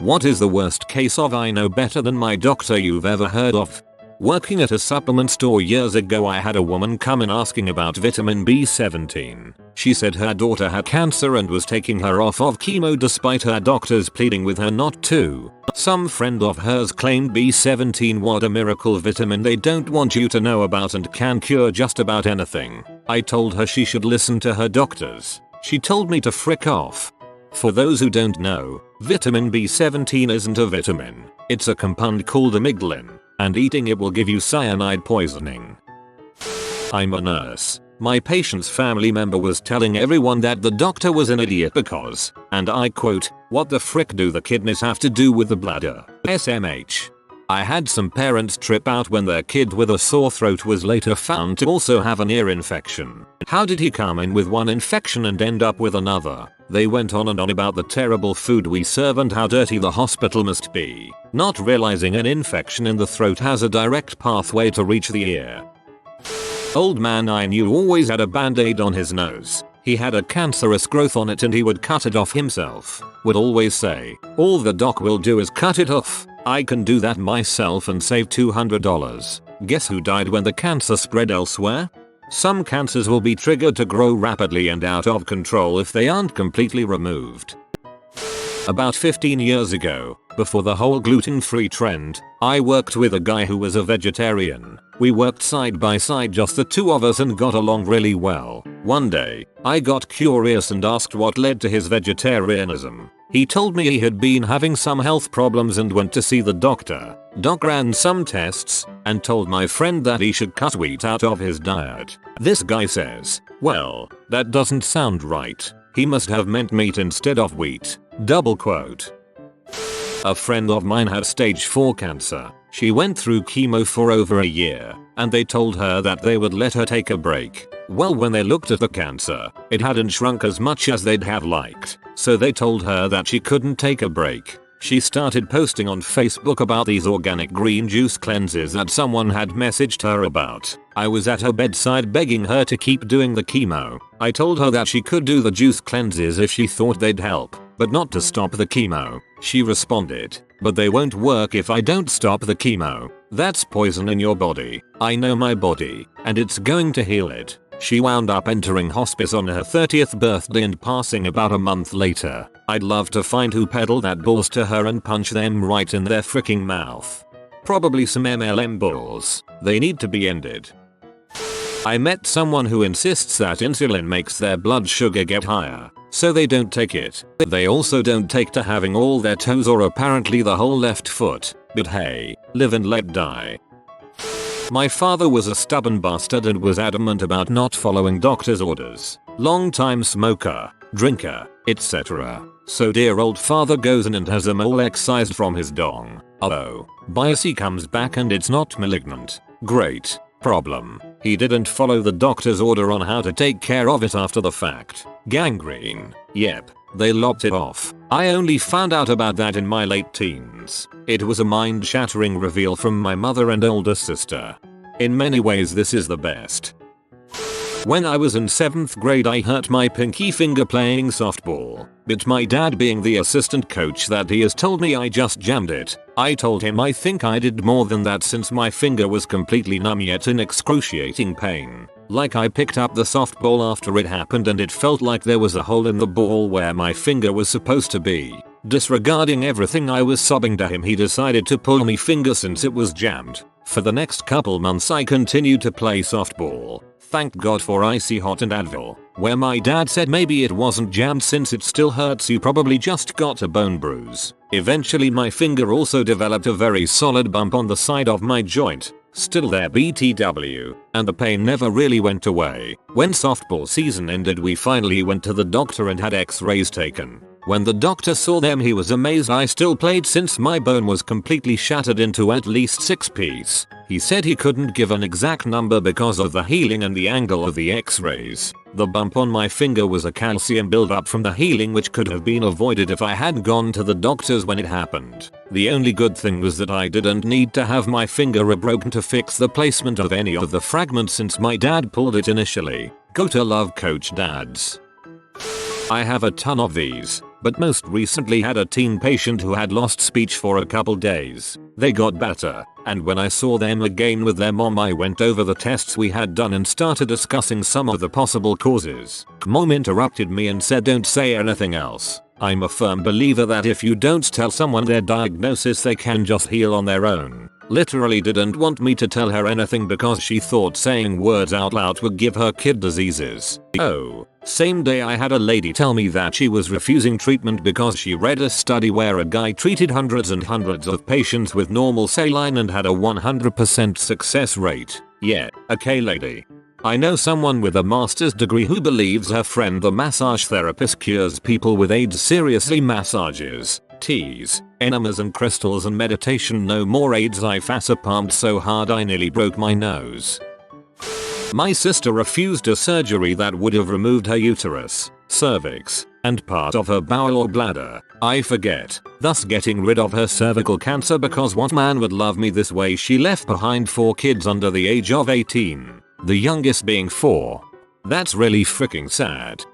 What is the worst case of I know better than my doctor you've ever heard of? Working at a supplement store years ago, I had a woman come in asking about vitamin B17. She said her daughter had cancer and was taking her off of chemo despite her doctors pleading with her not to. Some friend of hers claimed B17 was a miracle vitamin they don't want you to know about and can cure just about anything. I told her she should listen to her doctors. She told me to frick off. For those who don't know, vitamin B17 isn't a vitamin. It's a compound called amygdalin, and eating it will give you cyanide poisoning. I'm a nurse. My patient's family member was telling everyone that the doctor was an idiot because, and I quote, "What the frick do the kidneys have to do with the bladder? SMH. I had some parents trip out when their kid with a sore throat was later found to also have an ear infection. How did he come in with one infection and end up with another? They went on and on about the terrible food we serve and how dirty the hospital must be, not realizing an infection in the throat has a direct pathway to reach the ear." Old man I knew always had a band-aid on his nose. He had a cancerous growth on it and he would cut it off himself. Would always say, "All the doc will do is cut it off. I can do that myself and save $200. Guess who died when the cancer spread elsewhere? Some cancers will be triggered to grow rapidly and out of control if they aren't completely removed. About 15 years ago, before the whole gluten-free trend, I worked with a guy who was a vegetarian. We worked side by side, just the two of us, and got along really well. One day, I got curious and asked what led to his vegetarianism. He told me he had been having some health problems and went to see the doctor. Doc ran some tests and told my friend that he should cut wheat out of his diet. This guy says, "Well, that doesn't sound right. He must have meant meat instead of wheat." Double quote. A friend of mine had stage 4 cancer. She went through chemo for over a year, and they told her that they would let her take a break. Well, when they looked at the cancer, it hadn't shrunk as much as they'd have liked, so they told her that she couldn't take a break. She started posting on Facebook about these organic green juice cleanses that someone had messaged her about. I was at her bedside begging her to keep doing the chemo. I told her that she could do the juice cleanses if she thought they'd help, but not to stop the chemo. She responded, "But they won't work if I don't stop the chemo. That's poison in your body. I know my body, and it's going to heal it." She wound up entering hospice on her 30th birthday and passing about a month later. I'd love to find who peddled that balls to her and punch them right in their freaking mouth. Probably some MLM balls. They need to be ended. I met someone who insists that insulin makes their blood sugar get higher, so they don't take it. They also don't take to having all their toes or apparently the whole left foot. But hey, live and let die. My father was a stubborn bastard and was adamant about not following doctor's orders. Long-time smoker, drinker, etc. So dear old father goes in and has a mole excised from his dong. Oh, biopsy comes back and it's not malignant. Great. Problem. He didn't follow the doctor's order on how to take care of it after the fact. Gangrene. Yep. They lopped it off. I only found out about that in my late teens. It was a mind-shattering reveal from my mother and older sister. In many ways this is the best. When I was in 7th grade I hurt my pinky finger playing softball, but my dad, being the assistant coach that he is, told me I just jammed it. I told him I think I did more than that since my finger was completely numb yet in excruciating pain. Like I picked up the softball after it happened and it felt like there was a hole in the ball where my finger was supposed to be. Disregarding everything I was sobbing to him, he decided to pull my finger since it was jammed. For the next couple months I continued to play softball. Thank God for Icy Hot and Advil, where my dad said maybe it wasn't jammed since it still hurts, you probably just got a bone bruise. Eventually my finger also developed a very solid bump on the side of my joint. Still there BTW, and the pain never really went away. When softball season ended we finally went to the doctor and had x-rays taken. When the doctor saw them he was amazed I still played since my bone was completely shattered into at least 6 pieces. He said he couldn't give an exact number because of the healing and the angle of the x-rays. The bump on my finger was a calcium buildup from the healing which could have been avoided if I had gone to the doctors when it happened. The only good thing was that I didn't need to have my finger rebroken to fix the placement of any of the fragments since my dad pulled it initially. Go to love coach dads. I have a ton of these. but most recently had a teen patient who had lost speech for a couple days. They got better, and when I saw them again with their mom I went over the tests we had done and started discussing some of the possible causes. Mom interrupted me and said, "Don't say anything else. I'm a firm believer that if you don't tell someone their diagnosis they can just heal on their own." Literally didn't want me to tell her anything because she thought saying words out loud would give her kid diseases. Oh, same day I had a lady tell me that she was refusing treatment because she read a study where a guy treated hundreds and hundreds of patients with normal saline and had a 100% success rate. Yeah, okay lady. I know someone with a master's degree who believes her friend the massage therapist cures people with AIDS seriously. Massages, teas, enemas and crystals and meditation. No more AIDS. I facepalmed so hard I nearly broke my nose. My sister refused a surgery that would have removed her uterus, cervix, and part of her bowel or bladder, I forget, thus getting rid of her cervical cancer because what man would love me this way. She left behind 4 kids under the age of 18, the youngest being 4. That's really freaking sad.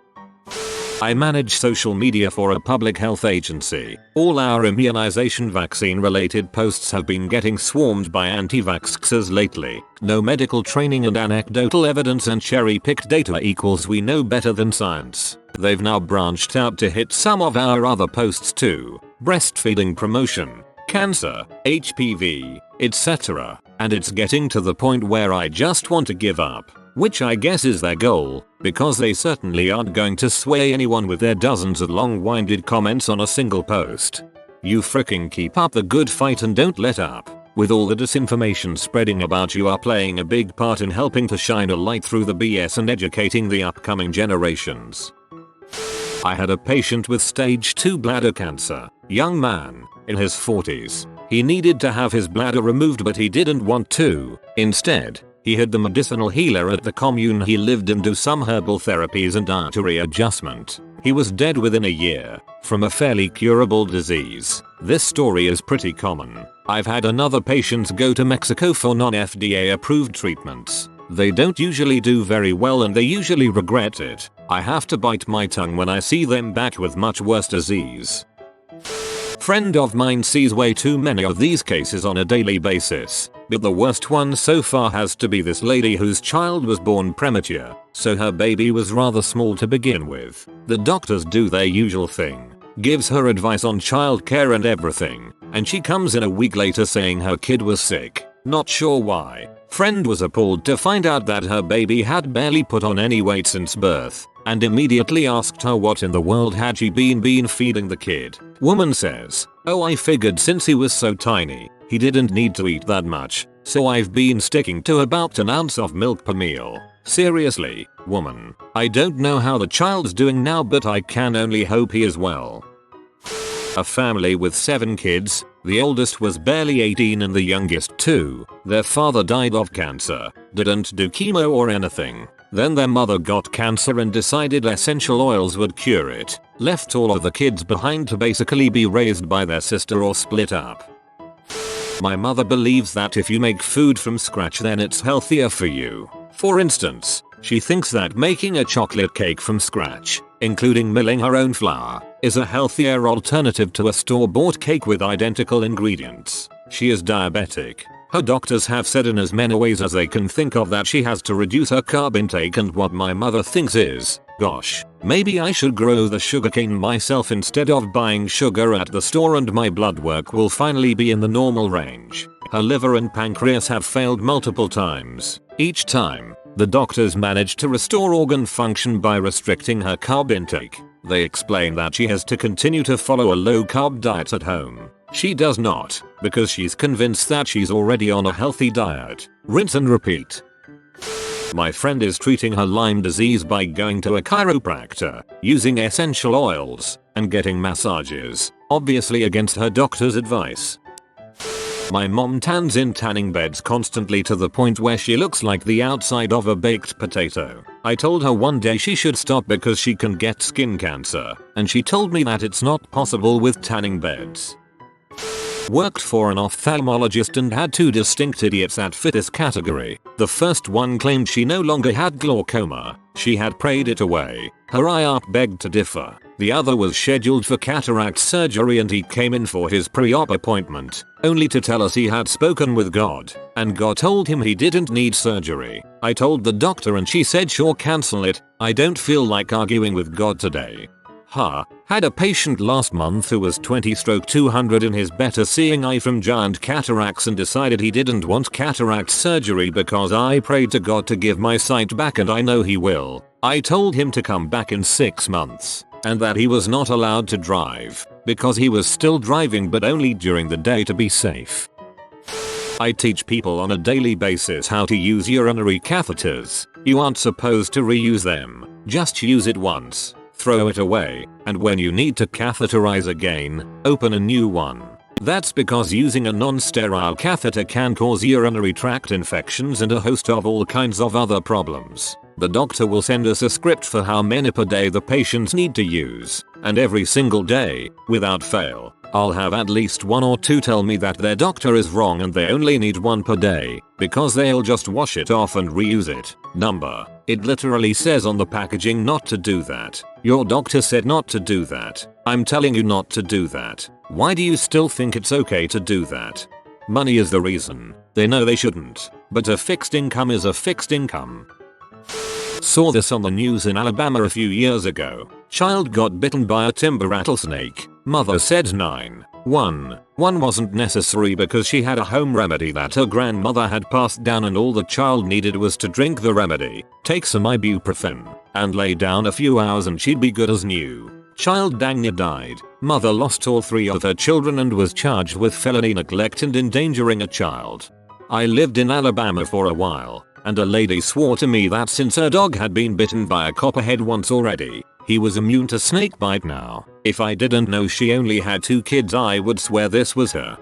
I manage social media for a public health agency. All our immunization vaccine related posts have been getting swarmed by anti-vaxxers lately. No medical training and anecdotal evidence and cherry-picked data equals we know better than science. They've now branched out to hit some of our other posts too. Breastfeeding promotion, cancer, HPV, etc. And it's getting to the point where I just want to give up. Which I guess is their goal, because they certainly aren't going to sway anyone with their dozens of long-winded comments on a single post. You fricking keep up the good fight and don't let up. With all the disinformation spreading about, you are playing a big part in helping to shine a light through the BS and educating the upcoming generations. I had a patient with stage 2 bladder cancer, young man, in his 40s. He needed to have his bladder removed but he didn't want to. Instead, he had the medicinal healer at the commune he lived in do some herbal therapies and dietary adjustment. He was dead within a year, from a fairly curable disease. This story is pretty common. I've had another patient go to Mexico for non-FDA approved treatments. They don't usually do very well and they usually regret it. I have to bite my tongue when I see them back with much worse disease. Friend of mine sees way too many of these cases on a daily basis, but the worst one so far has to be this lady whose child was born premature, so her baby was rather small to begin with. The doctors do their usual thing, gives her advice on childcare and everything, and she comes in a week later saying her kid was sick, not sure why. Friend was appalled to find out that her baby had barely put on any weight since birth, and immediately asked her what in the world had she been feeding the kid. Woman says, "Oh, I figured since he was so tiny, he didn't need to eat that much, so I've been sticking to about an ounce of milk per meal." Seriously, woman. I don't know how the child's doing now, but I can only hope he is well. A family with 7 kids, the oldest was barely 18 and the youngest 2. Their father died of cancer, didn't do chemo or anything. Then their mother got cancer and decided essential oils would cure it. Left all of the kids behind to basically be raised by their sister or split up. My mother believes that if you make food from scratch then it's healthier for you. For instance, she thinks that making a chocolate cake from scratch, including milling her own flour, is a healthier alternative to a store-bought cake with identical ingredients. She is diabetic. Her doctors have said in as many ways as they can think of that she has to reduce her carb intake, and what my mother thinks is, gosh, maybe I should grow the sugarcane myself instead of buying sugar at the store and my blood work will finally be in the normal range. Her liver and pancreas have failed multiple times. Each time, the doctors managed to restore organ function by restricting her carb intake. They explain that she has to continue to follow a low-carb diet at home. She does not, because she's convinced that she's already on a healthy diet. Rinse and repeat. My friend is treating her Lyme disease by going to a chiropractor, using essential oils, and getting massages, obviously against her doctor's advice. My mom tans in tanning beds constantly to the point where she looks like the outside of a baked potato. I told her one day she should stop because she can get skin cancer, and she told me that it's not possible with tanning beds. Worked for an ophthalmologist and had 2 distinct idiots at fittest category. The first one claimed she no longer had glaucoma. She had prayed it away. Her eye-op begged to differ. The other was scheduled for cataract surgery and he came in for his pre-op appointment, only to tell us he had spoken with God, and God told him he didn't need surgery. I told the doctor and she said sure, cancel it, I don't feel like arguing with God today. Had a patient last month who was 20/200 in his better seeing eye from giant cataracts and decided he didn't want cataract surgery because I prayed to God to give my sight back and I know he will. I told him to come back in 6 months and that he was not allowed to drive because he was still driving but only during the day to be safe. I teach people on a daily basis how to use urinary catheters. You aren't supposed to reuse them, just use it once, throw it away, and when you need to catheterize again, open a new one. That's because using a non-sterile catheter can cause urinary tract infections and a host of all kinds of other problems. The doctor will send us a script for how many per day the patients need to use, and every single day, without fail, I'll have at least 1 or 2 tell me that their doctor is wrong and they only need 1 per day, because they'll just wash it off and reuse it. It literally says on the packaging not to do that. Your doctor said not to do that. I'm telling you not to do that. Why do you still think it's okay to do that? Money is the reason. They know they shouldn't, but a fixed income is a fixed income. Saw this on the news in Alabama a few years ago. Child got bitten by a timber rattlesnake. Mother said 911 wasn't necessary because she had a home remedy that her grandmother had passed down and all the child needed was to drink the remedy, take some ibuprofen, and lay down a few hours and she'd be good as new. Child dang near died. Mother lost all 3 of her children and was charged with felony neglect and endangering a child. I lived in Alabama for a while, and a lady swore to me that since her dog had been bitten by a copperhead once already, he was immune to snakebite now. If I didn't know she only had 2 kids, I would swear this was her.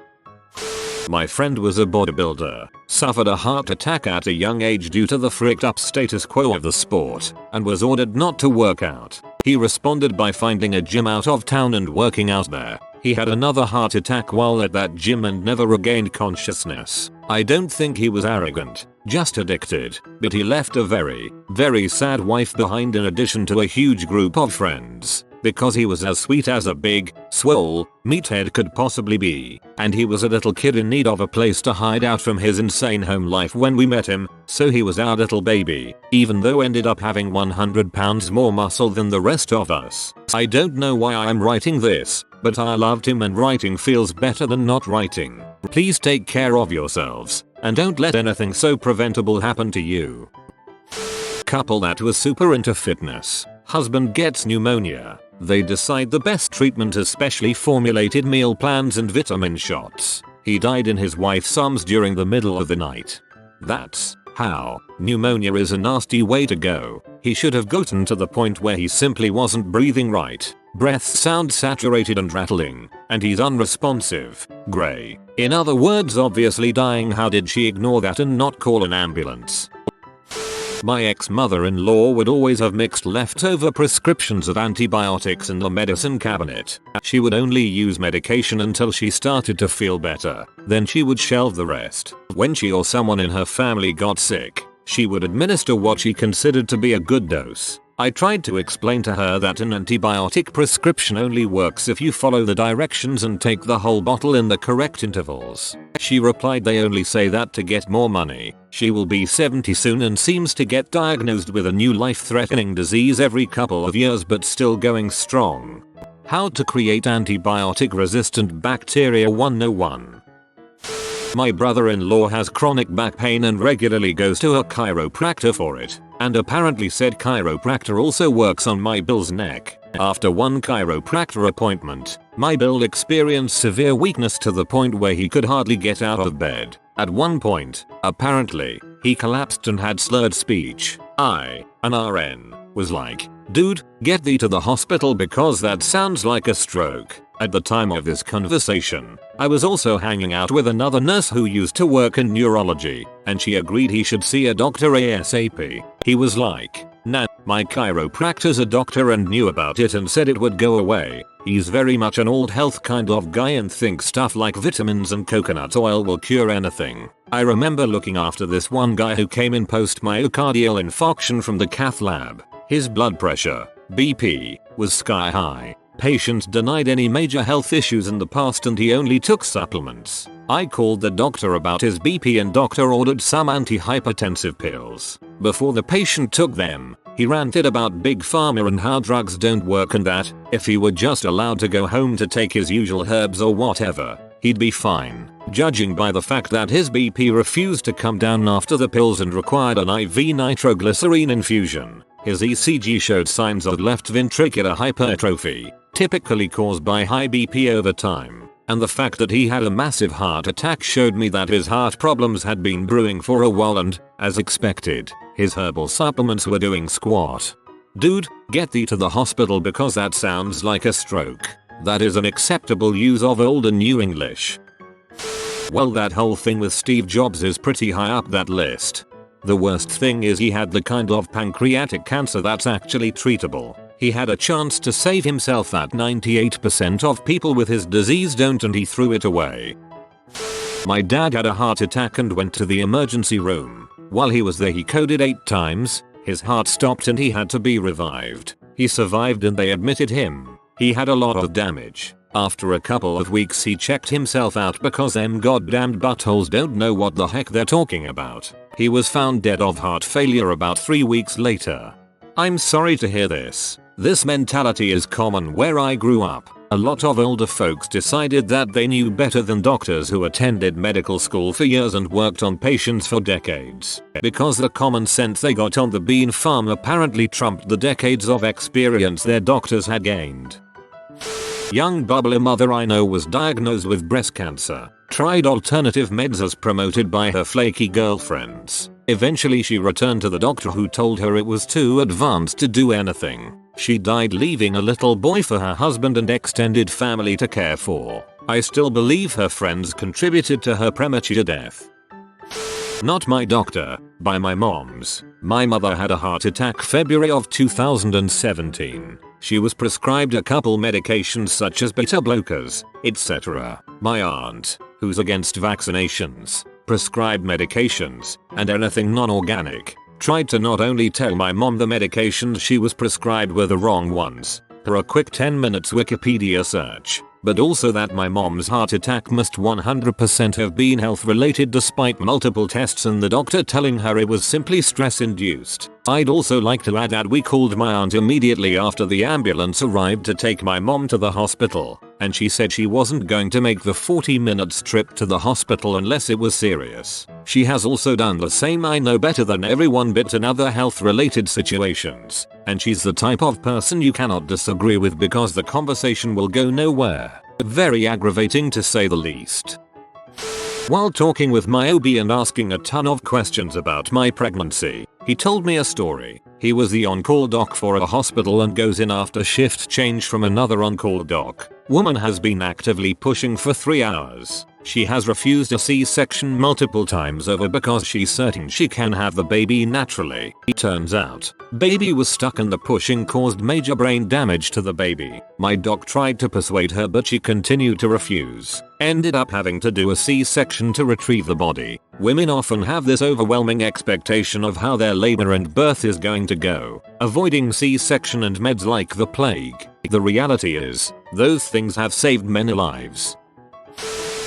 My friend was a bodybuilder, suffered a heart attack at a young age due to the fricked up status quo of the sport, and was ordered not to work out. He responded by finding a gym out of town and working out there. He had another heart attack while at that gym and never regained consciousness. I don't think he was arrogant, just addicted, but he left a very, very sad wife behind in addition to a huge group of friends, because he was as sweet as a big, swole, meathead could possibly be, and he was a little kid in need of a place to hide out from his insane home life when we met him, so he was our little baby, even though ended up having 100 pounds more muscle than the rest of us. I don't know why I'm writing this, but I loved him and writing feels better than not writing. Please take care of yourselves, and don't let anything so preventable happen to you. Couple that was super into fitness. Husband gets pneumonia. They decide the best treatment is specially formulated meal plans and vitamin shots. He died in his wife's arms during the middle of the night. That's how. Pneumonia is a nasty way to go. He should have gotten to the point where he simply wasn't breathing right. Breaths sound saturated and rattling, and he's unresponsive. Gray. In other words, obviously dying. How did she ignore that and not call an ambulance? My ex-mother-in-law would always have mixed leftover prescriptions of antibiotics in the medicine cabinet. She would only use medication until she started to feel better. Then she would shelve the rest. When she or someone in her family got sick, she would administer what she considered to be a good dose. I tried to explain to her that an antibiotic prescription only works if you follow the directions and take the whole bottle in the correct intervals. She replied they only say that to get more money. She will be 70 soon and seems to get diagnosed with a new life-threatening disease every couple of years but still going strong. How to create antibiotic-resistant bacteria 101. My brother-in-law has chronic back pain and regularly goes to a chiropractor for it, and apparently said chiropractor also works on my Bill's neck. After one chiropractor appointment, my Bill experienced severe weakness to the point where he could hardly get out of bed. At one point, apparently, he collapsed and had slurred speech. An RN, was like, "Dude, get thee to the hospital because that sounds like a stroke." At the time of this conversation, I was also hanging out with another nurse who used to work in neurology, and she agreed he should see a doctor ASAP. He was like, "Nah, my chiropractor's a doctor and knew about it and said it would go away. He's very much an old health kind of guy and thinks stuff like vitamins and coconut oil will cure anything." I remember looking after this one guy who came in post myocardial infarction from the cath lab. His blood pressure, BP was sky high. Patient denied any major health issues in the past and he only took supplements. I called the doctor about his BP and doctor ordered some antihypertensive pills. Before the patient took them, he ranted about big pharma and how drugs don't work and that, if he were just allowed to go home to take his usual herbs or whatever, he'd be fine. Judging by the fact that his BP refused to come down after the pills and required an IV nitroglycerine infusion, his ECG showed signs of left ventricular hypertrophy, typically caused by high BP over time, and the fact that he had a massive heart attack showed me that his heart problems had been brewing for a while and, as expected, his herbal supplements were doing squat. Dude, get thee to the hospital because that sounds like a stroke. That is an acceptable use of old and new English. Well, that whole thing with Steve Jobs is pretty high up that list. The worst thing is he had the kind of pancreatic cancer that's actually treatable. He had a chance to save himself that 98% of people with his disease don't and he threw it away. My dad had a heart attack and went to the emergency room. While he was there he coded 8 times, his heart stopped and he had to be revived. He survived and they admitted him. He had a lot of damage. After a couple of weeks he checked himself out because them goddamned buttholes don't know what the heck they're talking about. He was found dead of heart failure about 3 weeks later. I'm sorry to hear this. This mentality is common where I grew up. A lot of older folks decided that they knew better than doctors who attended medical school for years and worked on patients for decades. Because the common sense they got on the bean farm apparently trumped the decades of experience their doctors had gained. Young bubbly mother I know was diagnosed with breast cancer. Tried alternative meds as promoted by her flaky girlfriends. Eventually she returned to the doctor who told her it was too advanced to do anything. She died leaving a little boy for her husband and extended family to care for. I still believe her friends contributed to her premature death. Not my doctor, by my mom's. My mother had a heart attack February of 2017. She was prescribed a couple medications such as beta blockers, etc. My aunt, who's against vaccinations, prescribed medications, and anything non-organic, tried to not only tell my mom the medications she was prescribed were the wrong ones, per a quick 10 minutes Wikipedia search, but also that my mom's heart attack must 100% have been health related despite multiple tests and the doctor telling her it was simply stress induced. I'd also like to add that we called my aunt immediately after the ambulance arrived to take my mom to the hospital, and she said she wasn't going to make the 40 minutes trip to the hospital unless it was serious. She has also done the same. I know better than everyone bit in other health related situations, and she's the type of person you cannot disagree with because the conversation will go nowhere. Very aggravating to say the least. While talking with my OB and asking a ton of questions about my pregnancy, he told me a story. He was the on-call doc for a hospital and goes in after shift change from another on-call doc. Woman has been actively pushing for 3 hours. She has refused a C-section multiple times over because she's certain she can have the baby naturally. It turns out, baby was stuck and the pushing caused major brain damage to the baby. My doc tried to persuade her but she continued to refuse. Ended up having to do a C-section to retrieve the body. Women often have this overwhelming expectation of how their labor and birth is going to go, avoiding C-section and meds like the plague. The reality is, those things have saved many lives.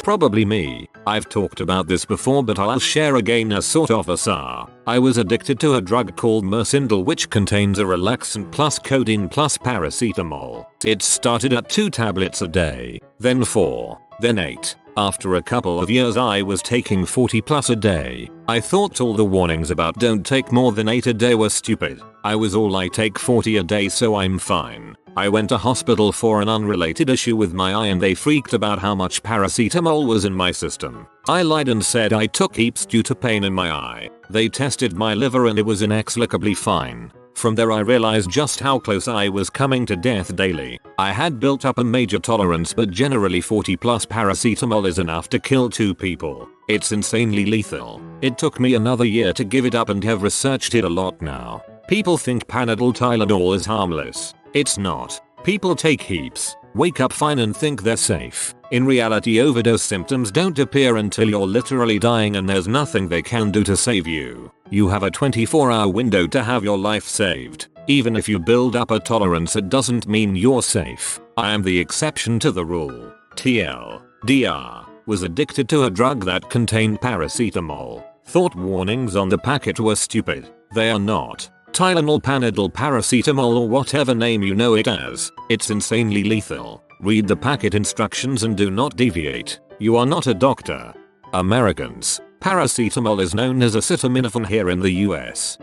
Probably me. I've talked about this before but I'll share again as sort of aside. I was addicted to a drug called Mercindal which contains a relaxant plus codeine plus paracetamol. It started at 2 tablets a day, then 4, then 8. After a couple of years I was taking 40 plus a day. I thought all the warnings about don't take more than 8 a day were stupid. I was all I take 40 a day so I'm fine. I went to hospital for an unrelated issue with my eye and they freaked about how much paracetamol was in my system. I lied and said I took heaps due to pain in my eye. They tested my liver and it was inexplicably fine. From there I realized just how close I was coming to death daily. I had built up a major tolerance but generally 40 plus paracetamol is enough to kill 2 people. It's insanely lethal. It took me another year to give it up and have researched it a lot now. People think Panadol Tylenol is harmless. It's not. People take heaps, wake up fine and think they're safe. In reality overdose symptoms don't appear until you're literally dying and there's nothing they can do to save you. You have a 24-hour window to have your life saved. Even if you build up a tolerance, it doesn't mean you're safe. I am the exception to the rule. TLDR was addicted to a drug that contained paracetamol. Thought warnings on the packet were stupid. They are not. Tylenol, Panadol, paracetamol, or whatever name you know it as. It's insanely lethal. Read the packet instructions and do not deviate. You are not a doctor. Americans. Paracetamol is known as acetaminophen here in the US.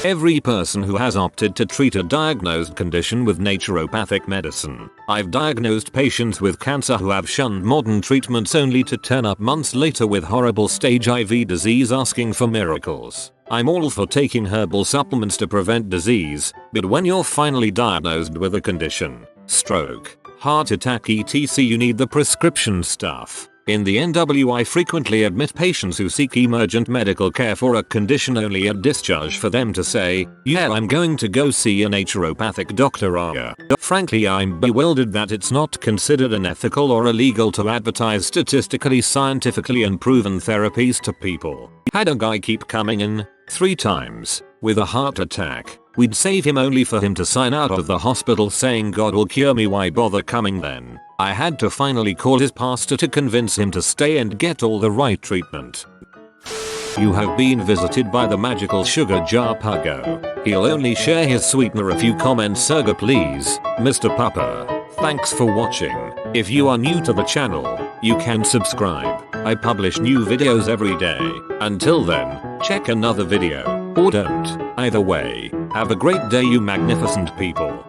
Every person who has opted to treat a diagnosed condition with naturopathic medicine. I've diagnosed patients with cancer who have shunned modern treatments only to turn up months later with horrible stage IV disease asking for miracles. I'm all for taking herbal supplements to prevent disease, but when you're finally diagnosed with a condition, stroke, heart attack etc., you need the prescription stuff. In the NW, I frequently admit patients who seek emergent medical care for a condition only at discharge for them to say, yeah, I'm going to go see a naturopathic doctor. Frankly, I'm bewildered that it's not considered unethical or illegal to advertise statistically scientifically unproven therapies to people. Had a guy keep coming in 3 times with a heart attack. We'd save him only for him to sign out of the hospital saying God will cure me, why bother coming then? I had to finally call his pastor to convince him to stay and get all the right treatment. You have been visited by the magical sugar jar Puggo. He'll only share his sweetener if you comment Surga please, Mr. Pupper. Thanks for watching. If you are new to the channel, you can subscribe. I publish new videos every day. Until then, check another video, or don't. Either way, have a great day you magnificent people.